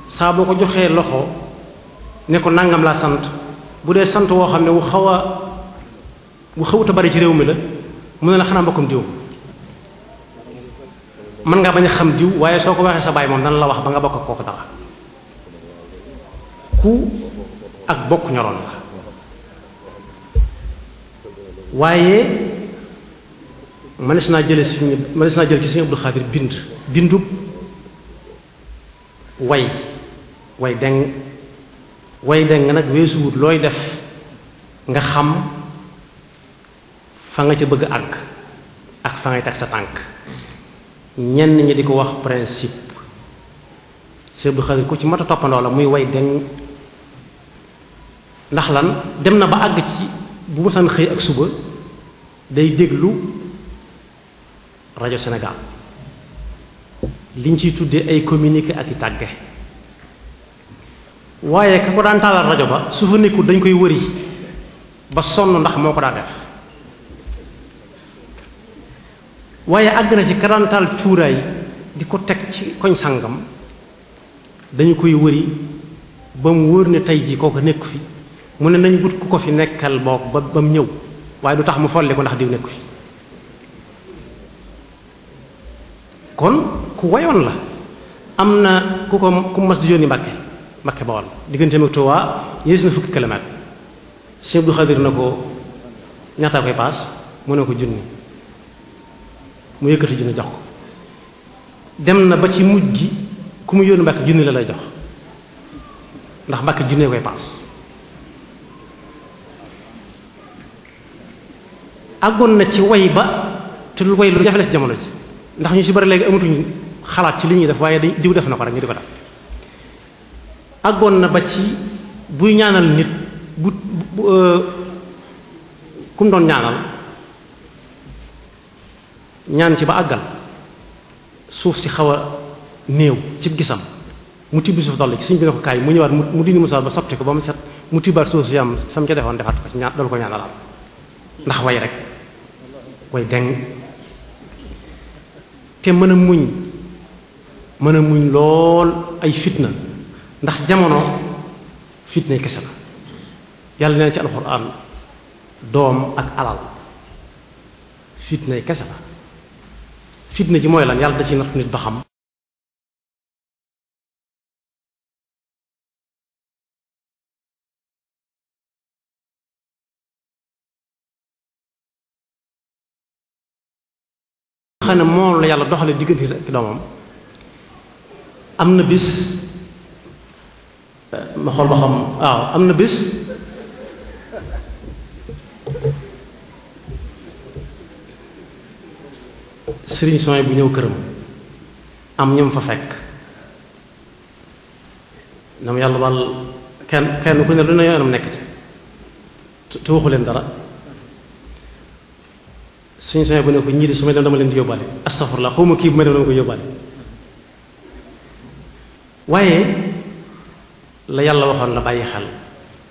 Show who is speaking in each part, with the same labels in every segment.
Speaker 1: saa boo ko joxee loxo ne ko nangam laa sant bu dee sant woo xam ne wu xawut a bari ci réew mi la mu ne la xanaa mbokkum diw mën nga bañ a xam diw waaye soo ko waxee sa baay moom dana la wax ba nga bokk ak kooku dara ku ak bokk ñoroon la waaye mënees naa jël ci Sëriñ Abdou Khadir bindub way deng nag weesuwut looy def nga xam fa nga ca bëgg àgg ak fa ngay teg sa tànk ñenn ñi di ko wax principe Sëriñ Abdou Khadir ku ci mat a toppandoo la muy way deng ndax lan dem na ba àgg ci bu ma san xëy ak suba day déglu rajo Sénégal liñ ciy tuddee ay communiqué ak i tàgge waaye ka ko daan taalal rajo ba su fa nekkul dañ koy wëri ba sonn ndax moo ko daa def waaye àgg na ci ka daan taal cuuraay di ko teg ci koñ sàngam dañu koy wëri ba mu wóor ne tey ji kooku nekku fi mu ne nañ wut ku ko fi nekkal boog ba mu ñëw waaye du tax mu folli ko ndax diw nekku fi kon ku wayoon la am na ku mas di yónni Mbàkke Bawol digganteem ak Tuubaa yées na fukki kilomètre Sëriñ Abdou Khadir na ko ñaata koy paas mu ne ko junni mu yëkkati junni jox ko dem na ba ci mujj gi ku mu yónni Mbàkke junni la lay jox ndax Mbàkke junni koy paas àggoon na ci way ba te lu way lu jafe la ci jamono ji ndax ñu ci bari léegi amatuñu xalaat ci li ñuy def waaye diw def na ko rek ñu di ko def àggoon na ba ci buy ñaanal nit ku mu doon ñaanal ñaan ci ba àggal suuf si xaw a néew ci gisam mu tibb suuf dolli ci siñ bi ne ko kaay mu ñëwaat mu dindi musaal ba sotti ko ba mu set mu tibbaat suuf si am sam ca defoon defaat ko ci ñaan doolu ko ñaanalal ndax way rek way deng te mën a muñ lool ay fitna ndax jamono fitna kese la yàlla nee na ci alxuraan doom ak alal fitna kese la fitna ji mooy lan yàlla da ci natt nit ba xam xam ne moom la yàlla doxale diggante ak doomam am na bis ma xool ba xam waaw am na bis sëriñ Soy bu ñëw këram am ñoom fa fekk dama yàlla wàll kenn ku ne lu ne yoonam nekk ci te waxu leen dara sëriñ Soy bu ne ko ñii di su ma dem dama leen di yóbbaale astafurlah xaw ma kii bu ma dem dama ko yóbbaale waaye la yàlla waxoon la bàyyi xel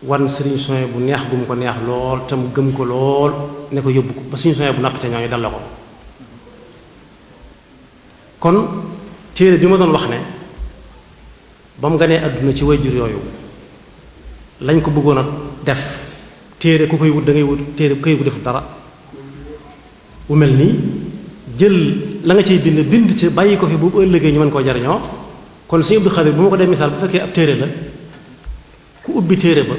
Speaker 1: wan sëriñ Soy bu neex bu mu ko neex lool te mu gëm ko lool ne ko yóbbu ko ba sëriñ Soy bu napp ca ñooñu dal la ko kon téere bi ma doon wax ne ba mu ganee àdduna ci wayjur yooyu lañ ko bëggoon a def téere ku koy wut da ngay wut téere ku koy wut defu dara bu mel nii jël la nga ciy bind ci bàyyi ko fi bu ëllëgee ñu mën koo jariñoo kon Sëriñ Abdou Khadir bu ma ko dee misaal bu fekkee ab téere la ku ubbi téere ba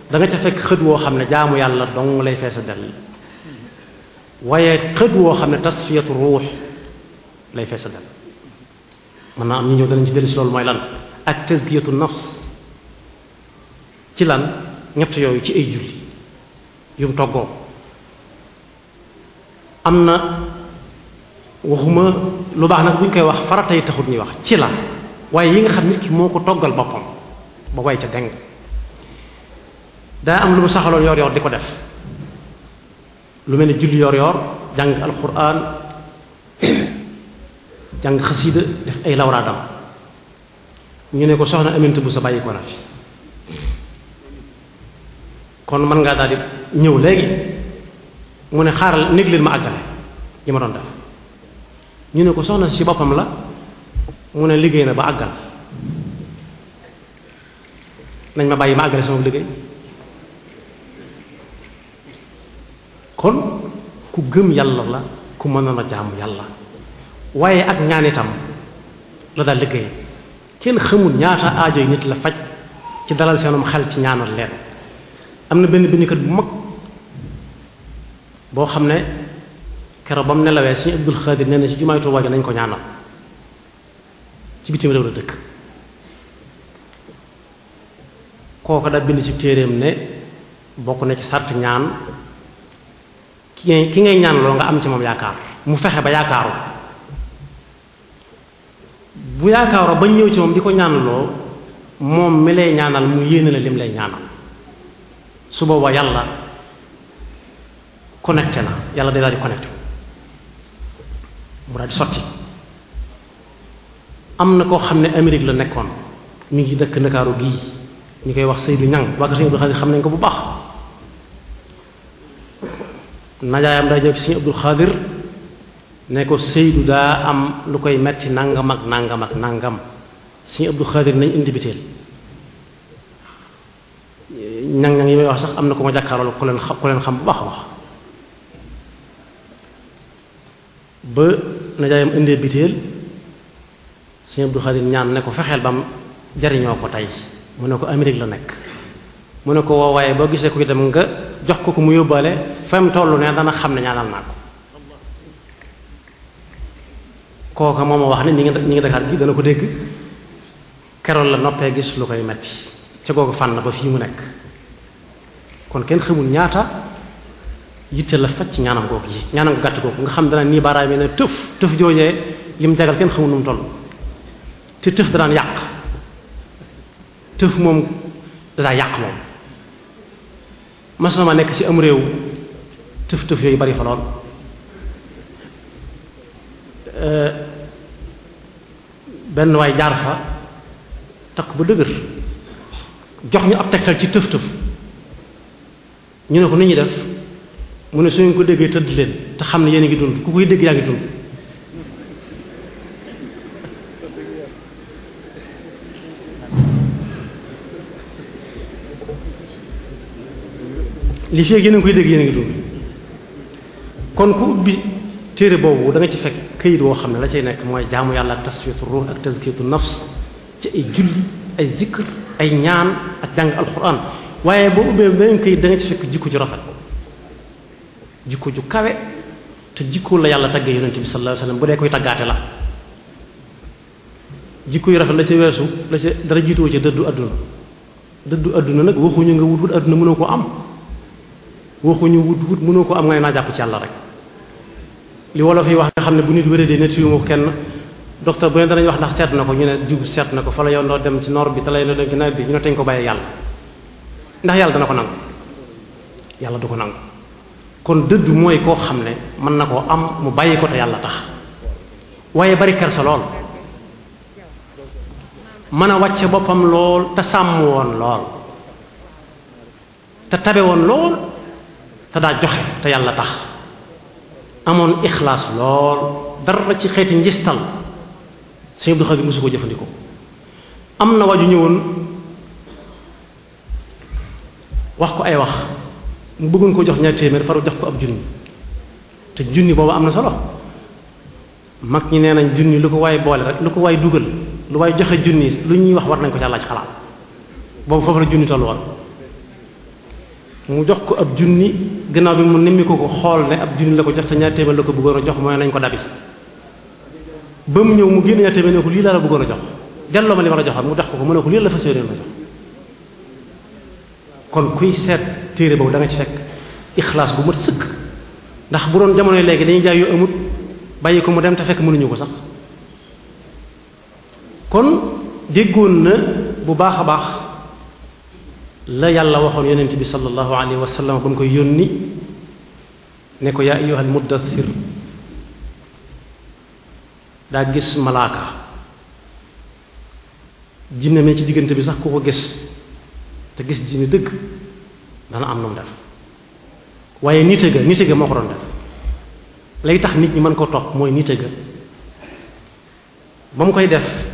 Speaker 1: da nga ca fekk xët woo xam ne jaamu yàlla dong lay feesa dell waaye xët woo xam ne tasfiyatu ruux lay feesa dell mën naa am ñi ñëw danañ ci dellu si loolu mooy lan ak tazkiyatu nafs ci lan ñett yooyu ci ay julli yum toggoo am na waxuma lu baax nag bu ñu koy wax farata yi taxut ñuy wax ci la waaye yi nga xam nit ki moo ko toggal boppam ba way ca deng daa am lu mu saxaloon yor yor di ko def lu mel ne julli yor yor jàng alquran jàng xasida def ay lawraadam ñu ne ko soxna Aminta bu sa bàyyi ko na fi kon mën ngaa daal di ñëw léegi mu ne xaaral néeg leen ma àggale yi ma doon def ñu ne ko soxna si boppam la mu ne liggéey na ba àggal nañ ma bàyyi ma àggale sama liggéey. kon ku gëm yàlla la, ku mënoon a jaamu yàlla, waaye ak ñaan itam la daal liggéey. kenn xamul ñaata aajo yi nit la faj ci dalal seenum xel ci ñaanal leen. am na benn bindkat bu mag boo xam ne keroog ba mu nelawee Sëñ Abdul Xaadir nee na ci jumaay Tuubaa ji nañ ko ñaanal, ci bitim réew la dëkk. kooku da bind ci téeréem ne bokk na ci sart ñaan ki ngay ñaan loo nga am ci moom yaakaar, mu fexe ba yaakaaru. bu yaakaaroo ba ñëw ci moom di ko ñaanaloo, moom mi lay ñaanal mu yéene la lim lay ñaanal. su boobaa yàlla connecté na, yàlla day daal di connecté mu daal di sotti. am na koo xam ne Amérique la nekkoon, mi ngi dëkk Ndakaaru gii, ñu koy wax Seydou Ñang, waa ko Sëñ Abdul Xaadir xam nañ ko bu baax. najaayam daa ñëw ci Sëñ Abdul Xaadir ne ko Seydou daa am lu koy metti nangam ak nangam ak nangam. Sëñ Abdul Xaadir nañ indi biteel. ñang yi may wax sax am na ko ma jàkkaarloo ku leen xam bu baax a baax. ba najaayam indee biteel, Sëñ Abdul Xaadir ñaan ne ko fexeel bam jariñoo ko tey. mu ne ko Amérique la nekk. mu ne ko woo waaye boo gisee kuy dem nga jox ko mu yóbbaale fam tollu ne dana xam ne ñaanal naa ko. kooka moom ma wax ne ñi ngi Dakar gi dana ko dégg. keroog la noppee gis lu koy metti ca googu fànn ba fii mu nekk. kon kenn xamul ñaata yitte la faj ci ñaanam googu yi, ñaanam gu gàtt googu nga xam dana nii baaraam yi ne tëf joojee lim jagal kenn xamul nu mu toll. te tëf danaan yàq, tëf moom dadaa yàq moom. mas na ma nekk ci am réew tëf yooyu bari fa lool. benn waay jaar fa takk ba dëgër jox ñu ab tegtal ci tëf ñu ne ko ni ñuy def mu ne su ngeen ko déggee tëdd leen te xam ne yéen a ngi dund, ku koy dégg yaa ngi dund. li fee yéen a ngi koy dégg yéen a ngi dund. kon ku ubbi téere boobu da nga ci fekk këyit woo xam ne la cay nekk mooy jaamu yàlla ak tasfiyatu ruux ak tazkiyatu nafs ci ay julli, ay zikr, ay ñaan ak jàng alquran. waaye boo ubbee beneen këyit da nga ci fekk jikko ju rafet, jikko ju kawe, te jikko la yàlla taggee yonent bi sallallahu alayhi wasallam bu dee koy taggaate la. jikko yu rafet la ca weesu la ca dara jiitoo ca dëddu àdduna nag waxuñu nga wut àdduna mënoo ko am, waxuñu wut mënoo ko am nga ne naa jàpp ci yàlla rek. li wolof yi wax nga xam ne bu nit wéradee net yu ma ko kenn docteur bu ne danañ wax ndax seet na ko, ñu ne diw seet na ko fa la yow ndoo dem ci noor bi te lay ndoo dem ci nawet bi ñu ne teñ ko bàyyi yàlla. ndax yàlla dana ko nangu? yàlla du ko nangu. kon dëddu mooy koo xam ne mën na koo am mu bàyyi ko te yàlla tax, waaye bari kersa lool, mën a wàcce boppam lool, te sàmm woon lool, te tabe woon lool, te daa joxe te yàlla tax, amoon ixlaas lool, dara ci xeeti njistal Sëñ Abdul Xaadir mosu ko jëfandikoo. am na waaju ñëwoon wax ko ay wax mu bëggoon ko jox ñaari téeméer faru jox ko ab junni, te junni boobu am na solo. mag ñi nee nañ junni lu ko waay boole rek, lu ko waay dugal, lu waay joxe junni lu ñuy wax war nañ ko ca laaj xalaat. boobu foofu la junni tollu woon. mu jox ko ab junni, gannaaw bi mu nemmi ko xool ne ab junni la ko jox te ñaari téeméer la ko bëggoon a jox, mooy nañ ko dabi. ba mu ñëw mu génn ñaari téeméer ne ko lii laa la bëggoon a jox, delloo ma li ma la joxoon. mu jox ko mu ne ko lii la fas yéene ma jox. kon kuy seet téere boobu da nga ci fekk ixlaas bu mat sëkk, ndax bu doon jamonoy léegi dañuy jaay yu amut bàyyi ko mu dem te fekk mënuñu ko sax. kon déggoon na bu baax a baax la yàlla waxoon yonent bi sallallahu alayhi wa sallam ba mu koy yónni ne ko yaa ayyuhal muddathir. daa gis malaaka, jinne mee ci diggante bi sax ku ko gis te gis jinne dëgg dana am nu mu def, waaye nite ga moo ko doon def. lay tax nit ñi mën ko topp mooy nite ga ba mu koy def